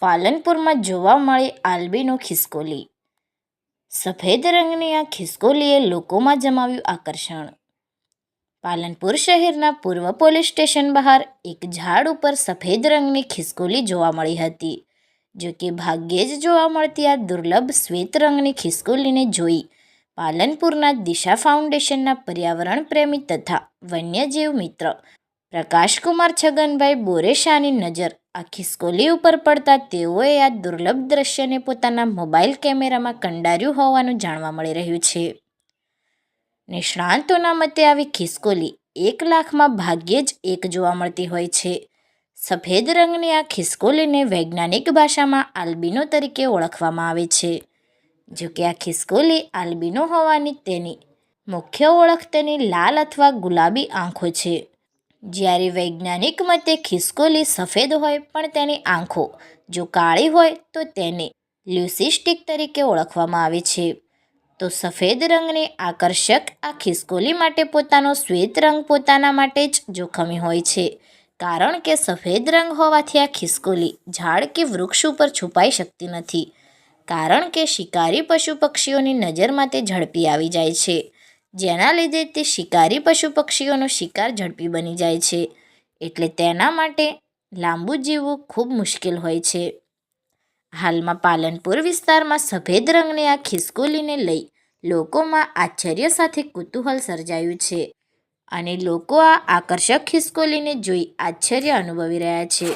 પાલનપુરમાં જોવા મળી આલ્બિનો ખિસકોલી। સફેદ રંગની આ ખિસકોલીએ લોકોમાં જમાવ્યું આકર્ષણ। પાલનપુર શહેરના પૂર્વ પોલીસ સ્ટેશન બહાર એક ઝાડ ઉપર સફેદ રંગની ખિસકોલી જોવા મળી હતી। જો કે ભાગ્યે જ જોવા મળતી આ દુર્લભ શ્વેત રંગની ખિસકોલીને જોઈ પાલનપુરના દિશા ફાઉન્ડેશનના પર્યાવરણ પ્રેમી તથા વન્યજીવ મિત્ર પ્રકાશકુમાર છગનભાઈ બોરેશાની નજર આ ખિસકોલી ઉપર પડતા તેઓએ આ દુર્લભ દ્રશ્યને પોતાના મોબાઈલ કેમેરામાં કંડાર્યું હોવાનું જાણવા મળી રહ્યું છે। નિષ્ણાંતોના મતે આવી ખિસકોલી 1 લાખમાં ભાગ્યે જ એક જોવા મળતી હોય છે। સફેદ રંગની આ ખિસકોલીને વૈજ્ઞાનિક ભાષામાં આલ્બિનો તરીકે ઓળખવામાં આવે છે। જો કે આ ખિસકોલી આલ્બિનો હોવાની તેની મુખ્ય ઓળખ તેની લાલ અથવા ગુલાબી આંખો છે। જ્યારે વૈજ્ઞાનિક મતે ખિસકોલી સફેદ હોય પણ તેની આંખો જો કાળી હોય તો તેને લ્યુસિસ્ટિક તરીકે ઓળખવામાં આવે છે। તો સફેદ રંગની આકર્ષક આ ખિસકોલી માટે પોતાનો શ્વેત રંગ પોતાના માટે જ જોખમી હોય છે, કારણ કે સફેદ રંગ હોવાથી આ ખિસકોલી ઝાડ કે વૃક્ષ ઉપર છુપાઈ શકતી નથી, કારણ કે શિકારી પશુ પક્ષીઓની નજરમાં તે ઝડપી આવી જાય છે, જેના લીધે તે શિકારી પશુ પક્ષીઓનો શિકાર ઝડપી બની જાય છે, એટલે તેના માટે લાંબુ જીવવું ખૂબ મુશ્કેલ હોય છે। હાલમાં પાલનપુર વિસ્તારમાં સફેદ રંગની આ ખિસકોલીને લઈ લોકોમાં આશ્ચર્ય સાથે કુતૂહલ સર્જાયું છે અને લોકો આ આકર્ષક ખિસકોલીને જોઈ આશ્ચર્ય અનુભવી રહ્યા છે।